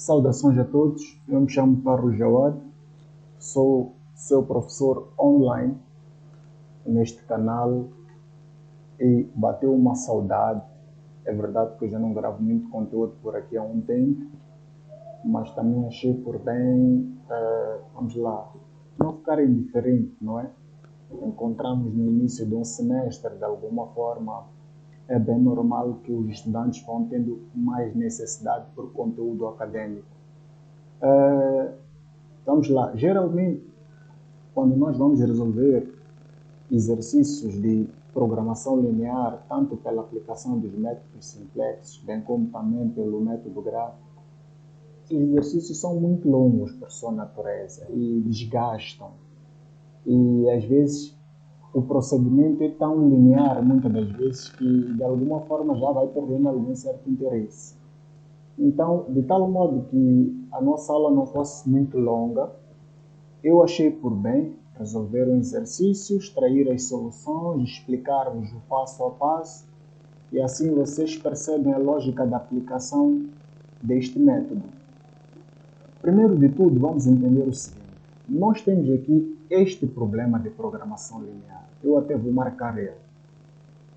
Saudações a todos, eu me chamo Carlos Jawad, sou seu professor online neste canal e bateu uma saudade. É verdade que eu já não gravo muito conteúdo por aqui há um tempo, mas também achei por bem, vamos lá, não ficar indiferente, não é? Encontramos no início de um semestre, de alguma forma, é bem normal que os estudantes vão tendo mais necessidade por conteúdo acadêmico. Vamos lá, geralmente, quando nós vamos resolver exercícios de programação linear, tanto pela aplicação dos métodos simplexos, bem como também pelo método gráfico, os exercícios são muito longos por sua natureza e desgastam. E às vezes o procedimento é tão linear, muitas das vezes, que de alguma forma já vai perdendo algum certo interesse. Então, de tal modo que a nossa aula não fosse muito longa, eu achei por bem resolver um exercício, extrair as soluções, explicar-vos o passo a passo, e assim vocês percebem a lógica da aplicação deste método. Primeiro de tudo, vamos entender o seguinte. Nós temos aqui este problema de programação linear. Eu até vou marcar ele.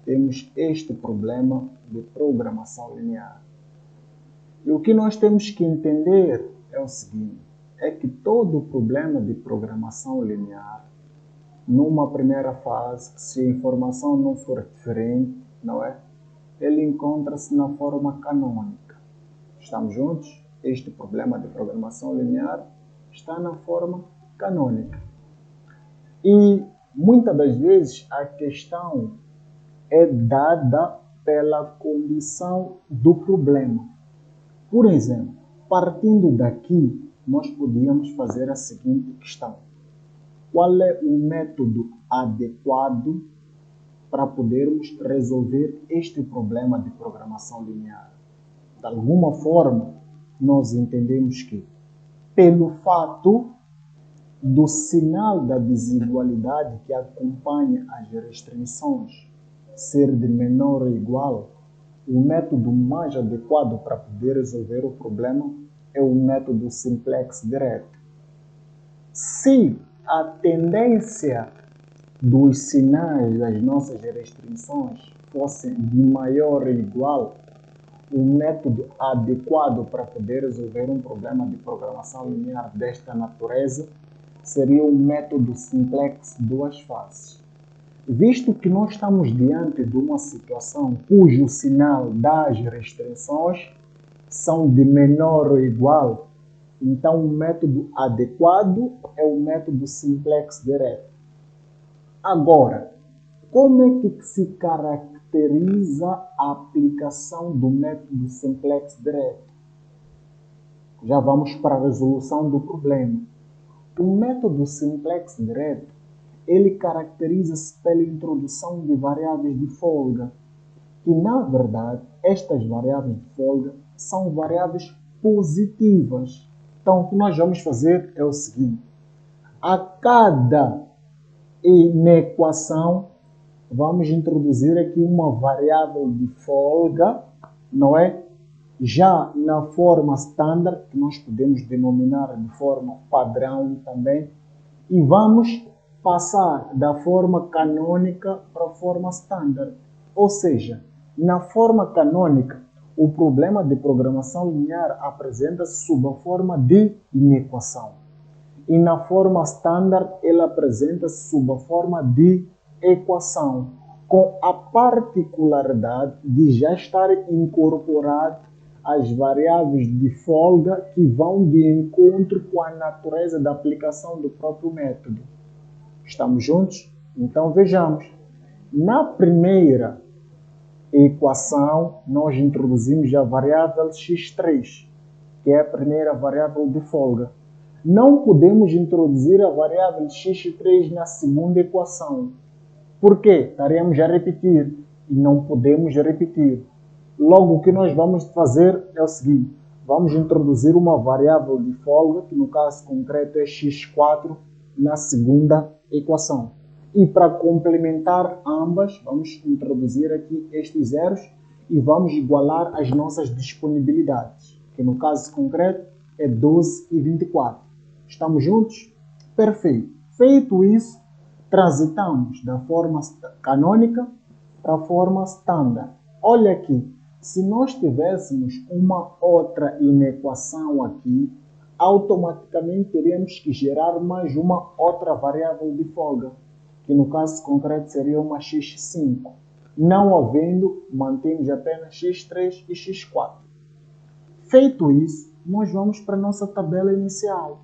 Temos este problema de programação linear. E o que nós temos que entender é o seguinte, é que todo problema de programação linear, numa primeira fase, se a informação não for diferente, não é? Ele encontra-se na forma canônica. Estamos juntos? Este problema de programação linear está na forma canônica. E muitas das vezes a questão é dada pela condição do problema. Por exemplo, partindo daqui, nós podíamos fazer a seguinte questão. Qual é o método adequado para podermos resolver este problema de programação linear? De alguma forma, nós entendemos que, pelo fato do sinal da desigualdade que acompanha as restrições ser de menor ou igual, o método mais adequado para poder resolver o problema é o método simplex direto. Se a tendência dos sinais das nossas restrições fosse de maior ou igual, o método adequado para poder resolver um problema de programação linear desta natureza seria o método simplex duas faces. Visto que nós estamos diante de uma situação cujo sinal das restrições são de menor ou igual, então o método adequado é o método simplex direto. Agora, como é que se caracteriza a aplicação do método simplex direto? Já vamos para a resolução do problema. O método simplex direto, ele caracteriza-se pela introdução de variáveis de folga, que na verdade estas variáveis de folga são variáveis positivas. Então o que nós vamos fazer é o seguinte, a cada inequação vamos introduzir aqui uma variável de folga, não é? Já na forma standard, que nós podemos denominar de forma padrão também, e vamos passar da forma canônica para a forma standard. Ou seja, na forma canônica, o problema de programação linear apresenta-se sob a forma de inequação. E na forma standard, ele apresenta-se sob a forma de equação, com a particularidade de já estar incorporado as variáveis de folga que vão de encontro com a natureza da aplicação do próprio método. Estamos juntos? Então vejamos. Na primeira equação, nós introduzimos a variável x3, que é a primeira variável de folga. Não podemos introduzir a variável x3 na segunda equação. Por quê? Estaremos a repetir e não podemos repetir. Logo, o que nós vamos fazer é o seguinte. Vamos introduzir uma variável de folga, que no caso concreto é x4, na segunda equação. E para complementar ambas, vamos introduzir aqui estes zeros e vamos igualar as nossas disponibilidades, que no caso concreto é 12 e 24. Estamos juntos? Perfeito. Feito isso, transitamos da forma canônica para a forma standard. Olha aqui, se nós tivéssemos uma outra inequação aqui, automaticamente teríamos que gerar mais uma outra variável de folga, que no caso concreto seria uma x5. Não havendo, mantemos apenas x3 e x4. Feito isso, nós vamos para a nossa tabela inicial.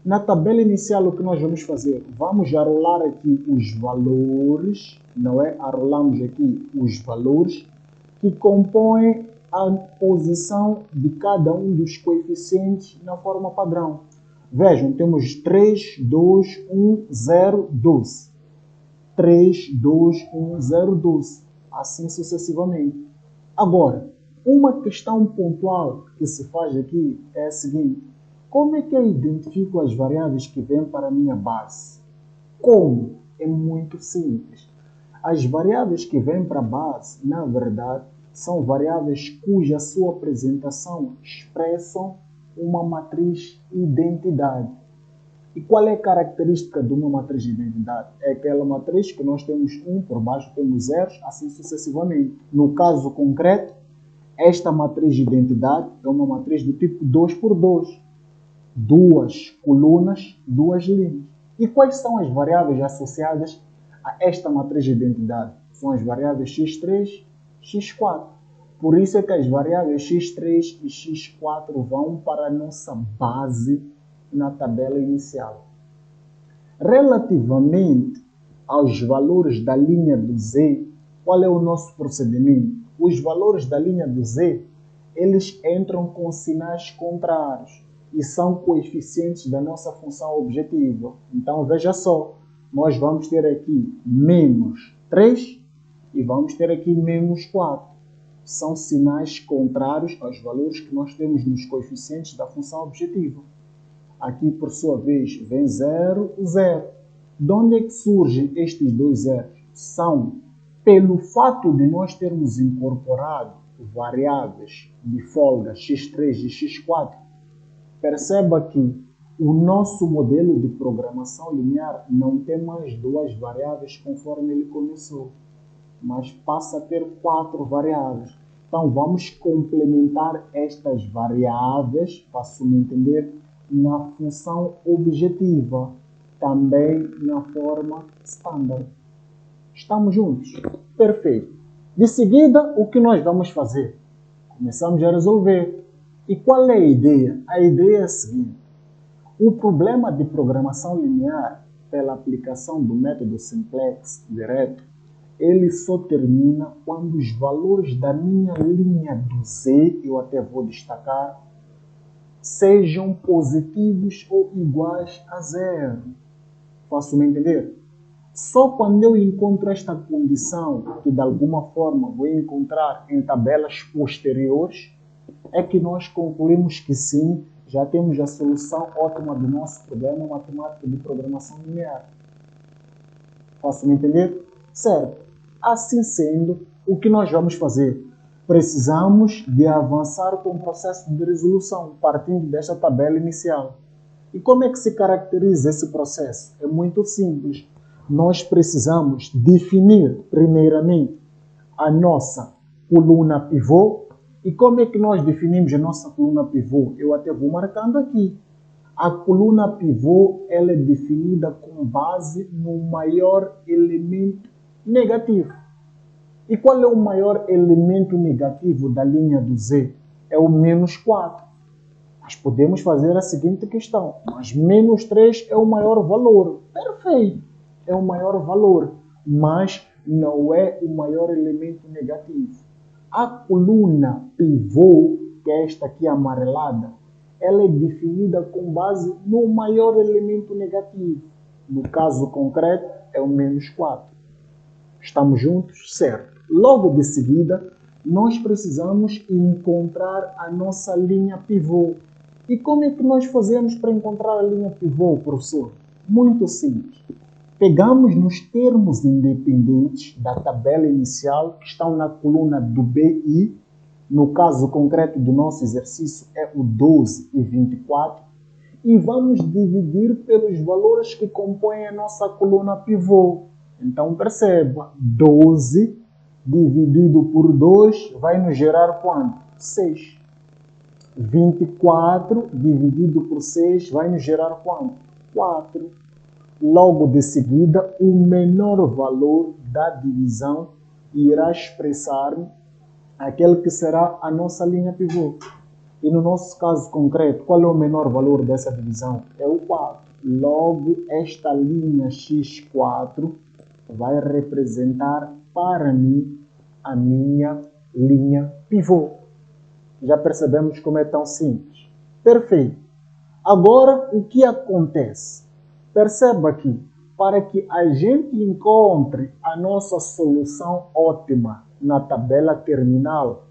Na tabela inicial, o que nós vamos fazer? Vamos arrolar aqui os valores, não é? Arrolamos aqui os valores que compõem a posição de cada um dos coeficientes na forma padrão. Vejam, temos 3, 2, 1, 0, 12. 3, 2, 1, 0, 12. Assim sucessivamente. Agora, uma questão pontual que se faz aqui é a seguinte. Como é que eu identifico as variáveis que vêm para a minha base? Como? É muito simples. As variáveis que vêm para a base, na verdade, são variáveis cuja sua apresentação expressam uma matriz identidade. E qual é a característica de uma matriz de identidade? É aquela matriz que nós temos 1, por baixo temos zeros, assim sucessivamente. No caso concreto, esta matriz de identidade é uma matriz do tipo 2 por 2. 2 colunas, 2 linhas. E quais são as variáveis associadas a esta matriz de identidade? São as variáveis x3, x4. Por isso é que as variáveis x3 e x4 vão para a nossa base na tabela inicial. Relativamente aos valores da linha do z, qual é o nosso procedimento? Os valores da linha do z, eles entram com sinais contrários e são coeficientes da nossa função objetiva. Então, veja só, nós vamos ter aqui menos 3 e vamos ter aqui menos 4. São sinais contrários aos valores que nós temos nos coeficientes da função objetiva. Aqui, por sua vez, vem 0, 0. De onde é que surgem estes dois zeros? São pelo fato de nós termos incorporado variáveis de folga x3 e x4. Perceba que o nosso modelo de programação linear não tem mais duas variáveis conforme ele começou, mas passa a ter 4 variáveis. Então, vamos complementar estas variáveis, faço-me entender, na função objetiva, também na forma standard. Estamos juntos? Perfeito. De seguida, o que nós vamos fazer? Começamos a resolver. E qual é a ideia? A ideia é a seguinte. O problema de programação linear, pela aplicação do método simplex direto, ele só termina quando os valores da minha linha do z, eu até vou destacar, sejam positivos ou iguais a 0. Faço-me entender? Só quando eu encontro esta condição, que de alguma forma vou encontrar em tabelas posteriores, é que nós concluímos que sim, já temos a solução ótima do nosso problema matemático de programação linear. Faço-me entender? Certo. Assim sendo, o que nós vamos fazer? Precisamos de avançar com o processo de resolução, partindo desta tabela inicial. E como é que se caracteriza esse processo? É muito simples. Nós precisamos definir, primeiramente, a nossa coluna pivô. E como é que nós definimos a nossa coluna pivô? Eu até vou marcando aqui. A coluna pivô ela é definida com base no maior elemento negativo. E qual é o maior elemento negativo da linha do z? É o menos 4. Nós podemos fazer a seguinte questão. Mas menos 3 é o maior valor. Perfeito. É o maior valor. Mas não é o maior elemento negativo. A coluna pivô, que é esta aqui amarelada, ela é definida com base no maior elemento negativo. No caso concreto, é o menos 4. Estamos juntos? Certo. Logo de seguida, nós precisamos encontrar a nossa linha pivô. E como é que nós fazemos para encontrar a linha pivô, professor? Muito simples. Pegamos nos termos independentes da tabela inicial, que estão na coluna do BI, no caso concreto do nosso exercício é o 12 e 24, e vamos dividir pelos valores que compõem a nossa coluna pivô. Então perceba, 12 dividido por 2 vai nos gerar quanto? 6. 24 dividido por 6 vai nos gerar quanto? 4. Logo de seguida, o menor valor da divisão irá expressar aquele que será a nossa linha pivô. E no nosso caso concreto, qual é o menor valor dessa divisão? É o 4. Logo, esta linha x4 vai representar para mim a minha linha pivô. Já percebemos como é tão simples. Perfeito. Agora, o que acontece? Perceba que, para que a gente encontre a nossa solução ótima na tabela terminal,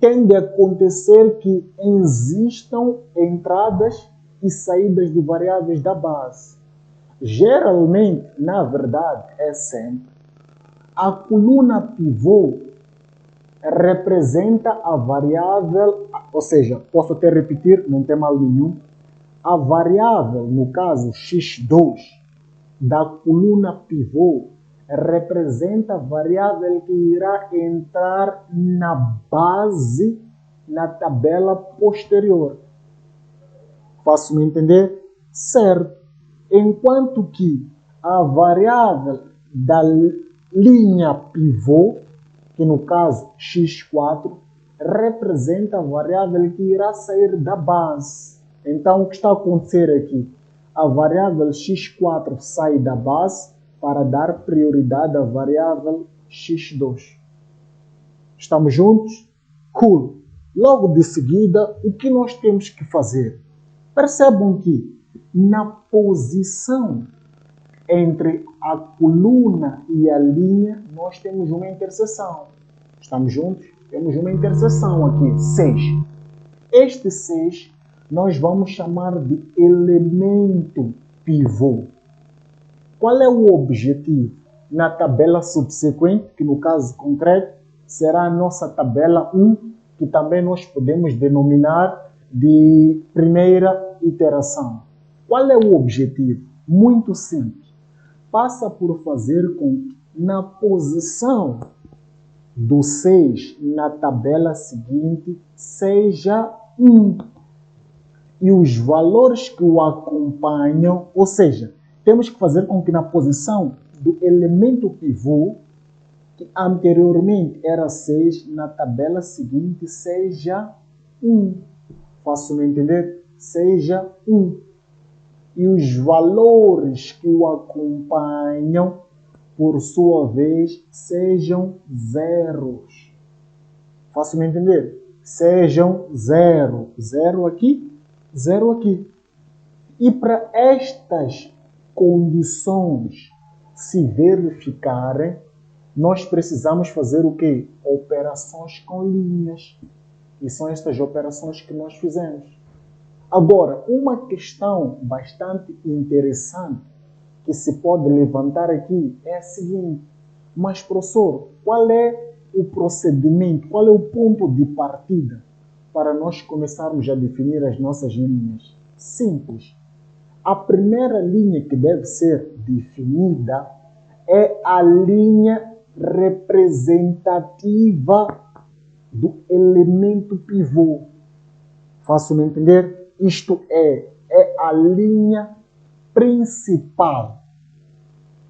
tem de acontecer que existam entradas e saídas de variáveis da base. Geralmente, na verdade, é sempre, a coluna pivô representa a variável, ou seja, posso até repetir, não tem mal nenhum, a variável, no caso x2, da coluna pivô, representa a variável que irá entrar na base na tabela posterior. Faço-me entender? Certo. Enquanto que a variável da linha pivô, que no caso x4, representa a variável que irá sair da base. Então, o que está a acontecer aqui? A variável x4 sai da base para dar prioridade à variável x2. Estamos juntos? Cool! Logo de seguida, o que nós temos que fazer? Percebam que na posição entre a coluna e a linha, nós temos uma interseção. Estamos juntos? Temos uma interseção aqui, 6. Este 6 nós vamos chamar de elemento pivô. Qual é o objetivo? Na tabela subsequente, que no caso concreto será a nossa tabela 1, que também nós podemos denominar de primeira iteração. Qual é o objetivo? Muito simples. Passa por fazer com que na posição do 6 na tabela seguinte seja 1. E os valores que o acompanham, ou seja, temos que fazer com que na posição do elemento pivô, que anteriormente era 6, na tabela seguinte seja 1. Faço-me entender? Seja 1. E os valores que o acompanham, por sua vez, sejam zeros. Faço-me entender? Sejam 0. 0 aqui, 0 aqui. E para estas condições se verificarem, nós precisamos fazer o quê? Operações com linhas. E são estas operações que nós fizemos. Agora, uma questão bastante interessante que se pode levantar aqui é a seguinte: mas, professor, qual é o procedimento, qual é o ponto de partida para nós começarmos a definir as nossas linhas? Simples. A primeira linha que deve ser definida é a linha representativa do elemento pivô. Faço-me entender? Isto é a linha principal.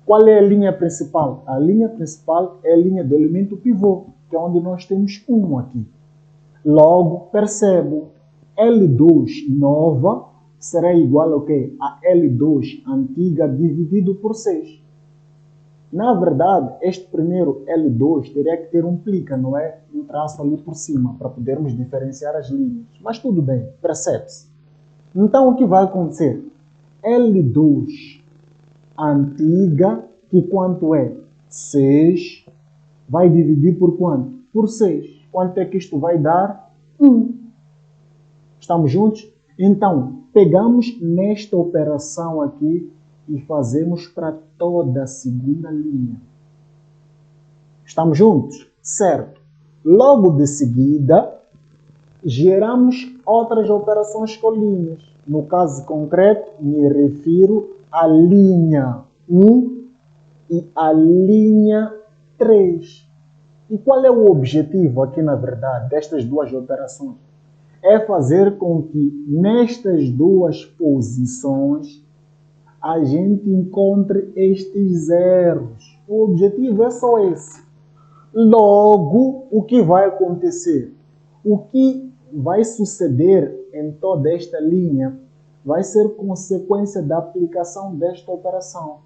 Qual é a linha principal? A linha principal é a linha do elemento pivô, que é onde nós temos 1 aqui. Logo, percebo, L2 nova será igual ao quê? A L2 antiga dividido por 6. Na verdade, este primeiro L2 teria que ter um plica, não é? Um traço ali por cima, para podermos diferenciar as linhas. Mas tudo bem, percebe-se. Então, o que vai acontecer? L2 antiga, que quanto é? 6, vai dividir por quanto? Por 6. Quanto é que isto vai dar? 1. Estamos juntos? Então, pegamos nesta operação aqui e fazemos para toda a segunda linha. Estamos juntos? Certo. Logo de seguida, geramos outras operações com linhas. No caso concreto, me refiro à linha 1 e à linha 3. E qual é o objetivo aqui, na verdade, destas duas operações? É fazer com que nestas duas posições a gente encontre estes zeros. O objetivo é só esse. Logo, o que vai acontecer? O que vai suceder em toda esta linha vai ser consequência da aplicação desta operação.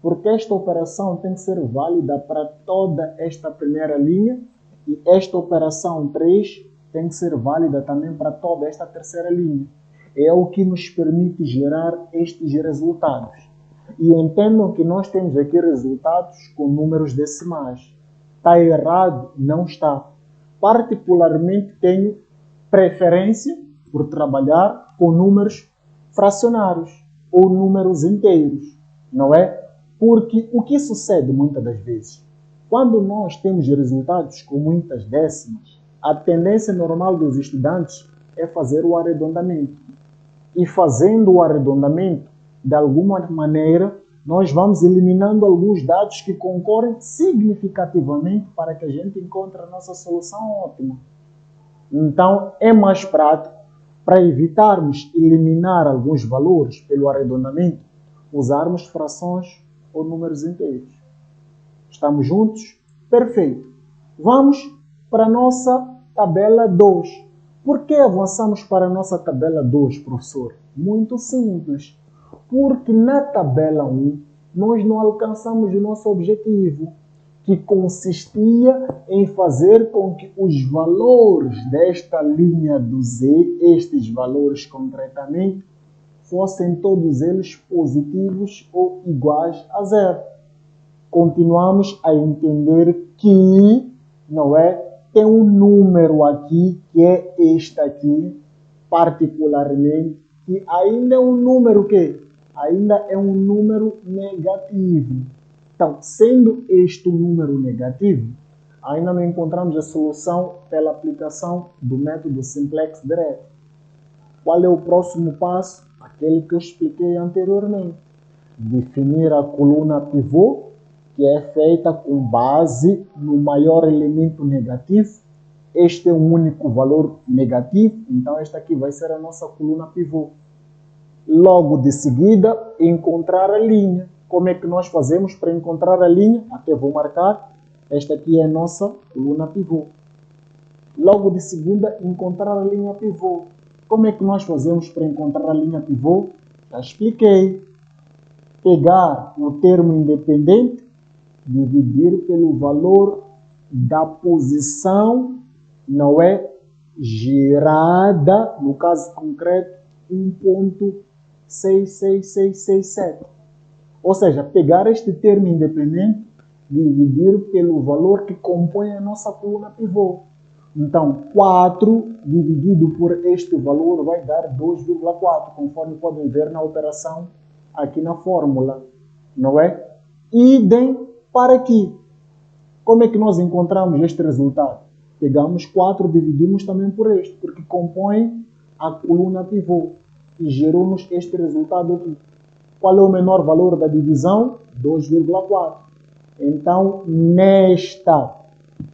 Porque esta operação tem que ser válida para toda esta primeira linha e esta operação 3 tem que ser válida também para toda esta terceira linha. É o que nos permite gerar estes resultados. E entendam que nós temos aqui resultados com números decimais. Está errado? Não está. Particularmente tenho preferência por trabalhar com números fracionários ou números inteiros, não é? Porque o que sucede muitas das vezes? Quando nós temos resultados com muitas décimas, a tendência normal dos estudantes é fazer o arredondamento. E fazendo o arredondamento, de alguma maneira, nós vamos eliminando alguns dados que concorrem significativamente para que a gente encontre a nossa solução ótima. Então, é mais prático, para evitarmos eliminar alguns valores pelo arredondamento, usarmos frações ou números inteiros. Estamos juntos? Perfeito. Vamos para a nossa tabela 2. Por que avançamos para a nossa tabela 2, professor? Muito simples. Porque na tabela 1 nós não alcançamos o nosso objetivo, que consistia em fazer com que os valores desta linha do Z, estes valores concretamente, fossem todos eles positivos ou iguais a zero. Continuamos a entender que, não é, tem um número aqui, que é este aqui, particularmente, que ainda é um número que ainda é um número negativo. Então, sendo este um número negativo, ainda não encontramos a solução pela aplicação do método simplex direto. Qual é o próximo passo? Aquele que eu expliquei anteriormente. Definir a coluna pivô, que é feita com base no maior elemento negativo. Este é um único valor negativo, então esta aqui vai ser a nossa coluna pivô. Logo de seguida, encontrar a linha. Como é que nós fazemos para encontrar a linha? Até vou marcar. Esta aqui é a nossa coluna pivô. Logo de seguida, encontrar a linha pivô. Como é que nós fazemos para encontrar a linha pivô? Já expliquei. Pegar o termo independente, dividir pelo valor da posição, não é, gerada, no caso concreto, 1.66667. Ou seja, pegar este termo independente, dividir pelo valor que compõe a nossa coluna pivô. Então, 4 dividido por este valor vai dar 2,4, conforme podem ver na operação aqui na fórmula, não é? Idem para aqui. Como é que nós encontramos este resultado? Pegamos 4, dividimos também por este, porque compõe a coluna pivô e gerou-nos este resultado aqui. Qual é o menor valor da divisão? 2,4. Então, nesta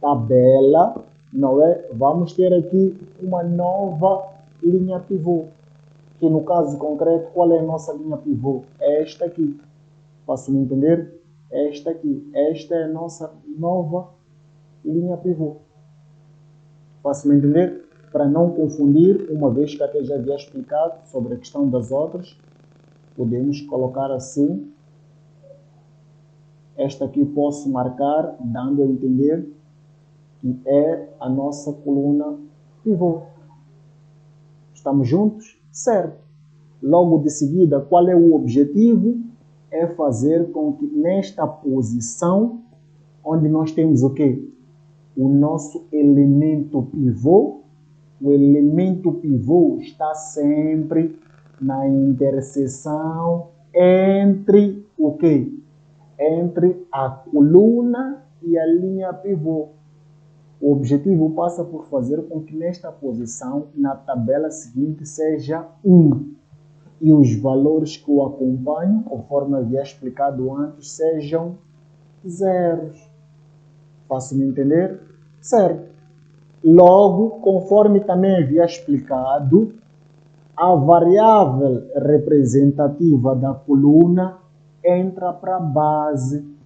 tabela, não é? Vamos ter aqui uma nova linha pivô. Que no caso concreto, qual é a nossa linha pivô? É esta aqui. Posso-me entender? Esta aqui. Esta é a nossa nova linha pivô. Posso-me entender? Para não confundir, uma vez que até já havia explicado sobre a questão das outras, podemos colocar assim. Esta aqui posso marcar, dando a entender que é a nossa coluna pivô. Estamos juntos? Certo. Logo de seguida, qual é o objetivo? É fazer com que nesta posição, onde nós temos o quê? O nosso elemento pivô. O elemento pivô está sempre na interseção entre o quê? Entre a coluna e a linha pivô. O objetivo passa por fazer com que nesta posição, na tabela seguinte, seja 1. E os valores que o acompanham, conforme havia explicado antes, sejam zeros. Faço-me entender? Certo. Logo, conforme também havia explicado, a variável representativa da coluna entra para a base.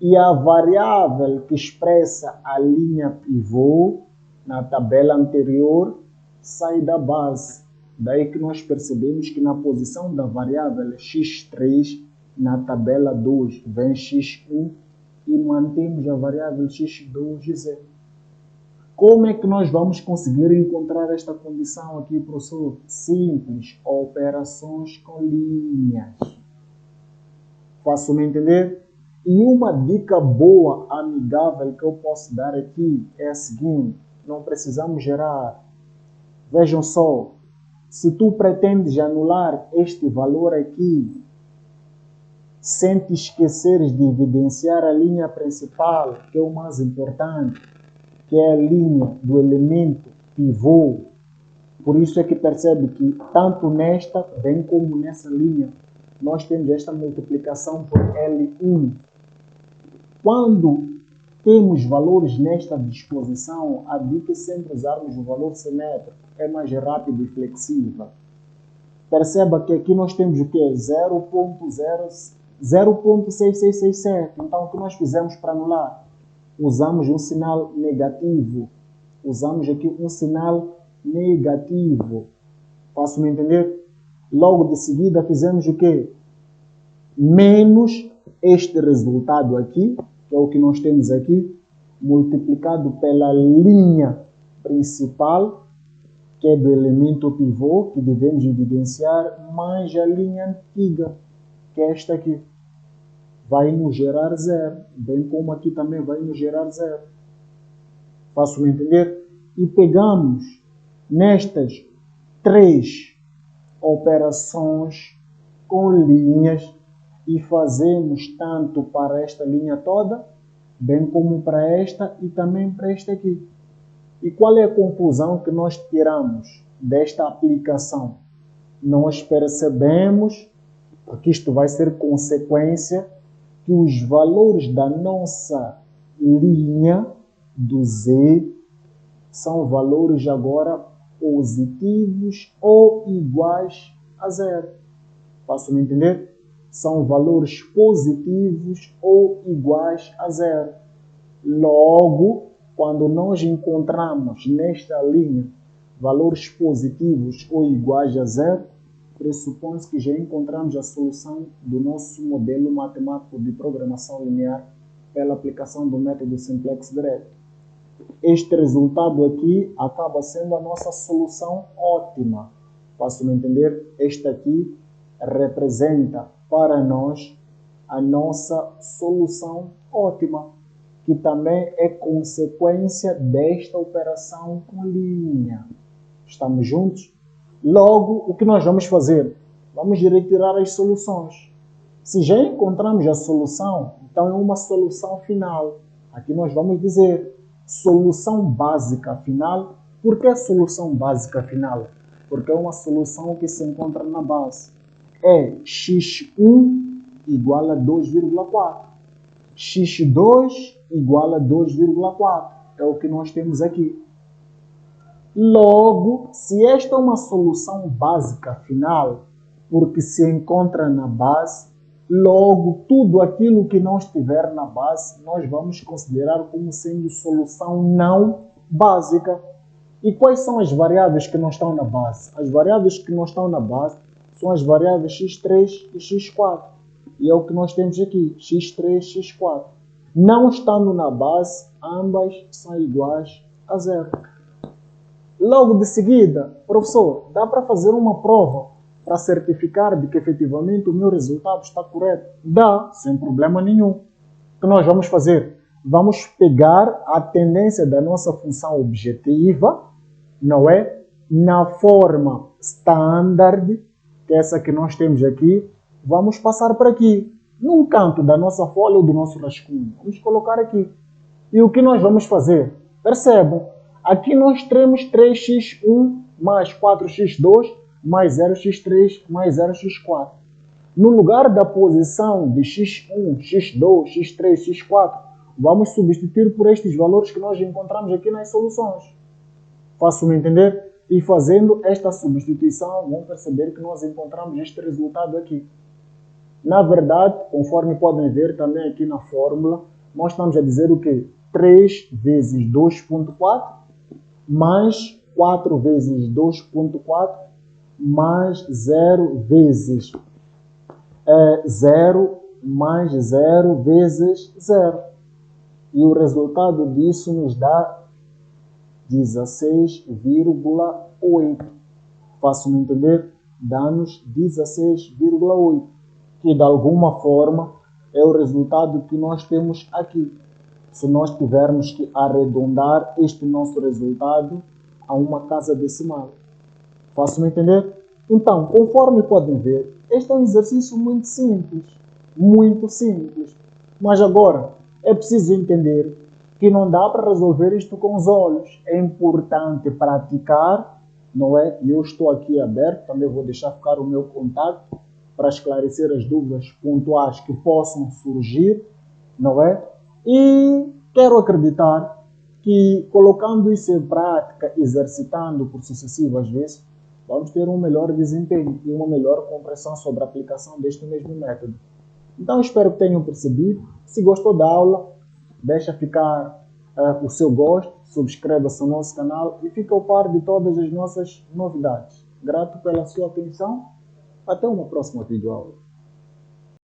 E a variável que expressa a linha pivô na tabela anterior sai da base. Daí que nós percebemos que na posição da variável x3, na tabela 2, vem x1 e mantemos a variável x2 e 0. Como é que nós vamos conseguir encontrar esta condição aqui, professor? Simples, operações com linhas. Faço-me entender? E uma dica boa, amigável, que eu posso dar aqui é a seguinte: não precisamos gerar. Vejam só, se tu pretendes anular este valor aqui, sem te esqueceres de evidenciar a linha principal, que é o mais importante, que é a linha do elemento pivô. Por isso é que percebe que tanto nesta, bem como nessa linha, nós temos esta multiplicação por L1. Quando temos valores nesta disposição, a dica é sempre usarmos o valor simétrico, é mais rápido e flexível. Perceba que aqui nós temos o que? 0.6667. Então, o que nós fizemos para anular? Usamos um sinal negativo. Usamos aqui um sinal negativo. Faço-me entender? Logo de seguida fizemos o quê? Menos este resultado aqui, que é o que nós temos aqui, multiplicado pela linha principal, que é do elemento pivô, que devemos evidenciar, mais a linha antiga, que é esta aqui. Vai nos gerar 0, bem como aqui também vai nos gerar 0. Faço-me entender? E pegamos nestas 3 operações com linhas e fazemos tanto para esta linha toda, bem como para esta e também para esta aqui. E qual é a conclusão que nós tiramos desta aplicação? Nós percebemos que isto vai ser consequência que os valores da nossa linha do Z são valores agora positivos ou iguais a 0. Faço-me entender? São valores positivos ou iguais a 0. Logo, quando nós encontramos nesta linha valores positivos ou iguais a 0, pressupõe-se que já encontramos a solução do nosso modelo matemático de programação linear pela aplicação do método simplex direto. Este resultado aqui acaba sendo a nossa solução ótima. Faço-me entender? Este aqui representa para nós a nossa solução ótima, que também é consequência desta operação com linha. Estamos juntos? Logo, o que nós vamos fazer? Vamos retirar as soluções. Se já encontramos a solução, então é uma solução final. Aqui nós vamos dizer solução básica final. Por que solução básica final? Porque é uma solução que se encontra na base. É x1 igual a 2,4. x2 igual a 2,4. É o que nós temos aqui. Logo, se esta é uma solução básica final, porque se encontra na base, logo tudo aquilo que não estiver na base, nós vamos considerar como sendo solução não básica. E quais são as variáveis que não estão na base? As variáveis que não estão na base são as variáveis x3 e x4. E é o que nós temos aqui, x3 e x4. Não estando na base, ambas são iguais a 0. Logo de seguida, professor, dá para fazer uma prova para certificar de que efetivamente o meu resultado está correto? Dá, sem problema nenhum. O que nós vamos fazer? Vamos pegar a tendência da nossa função objetiva, não é? Na forma standard, que é essa que nós temos aqui, vamos passar para aqui, num canto da nossa folha ou do nosso rascunho. Vamos colocar aqui. E o que nós vamos fazer? Percebam, aqui nós temos 3x1 mais 4x2 mais 0x3 mais 0x4. No lugar da posição de x1, x2, x3, x4, vamos substituir por estes valores que nós encontramos aqui nas soluções. Faço-me entender? E fazendo esta substituição, vão perceber que nós encontramos este resultado aqui. Na verdade, conforme podem ver também aqui na fórmula, nós estamos a dizer o quê? 3 vezes 2.4 mais 4 vezes 2.4 mais 0 vezes 0 mais 0 vezes 0. E o resultado disso nos dá 16,8. Faço-me entender? Dá-nos 16,8. Que de alguma forma é o resultado que nós temos aqui. Se nós tivermos que arredondar este nosso resultado a uma casa decimal. Faço-me entender? Então, conforme podem ver, este é um exercício muito simples. Muito simples. Mas agora, é preciso entender que não dá para resolver isto com os olhos. É importante praticar, não é? E eu estou aqui aberto, também vou deixar ficar o meu contato para esclarecer as dúvidas pontuais que possam surgir, não é? E quero acreditar que colocando isso em prática, exercitando por sucessivas vezes, vamos ter um melhor desempenho e uma melhor compreensão sobre a aplicação deste mesmo método. Então, espero que tenham percebido. Se gostou da aula, deixa ficar o seu gosto, subscreva-se no nosso canal e fique ao par de todas as nossas novidades. Grato pela sua atenção. Até uma próxima videoaula.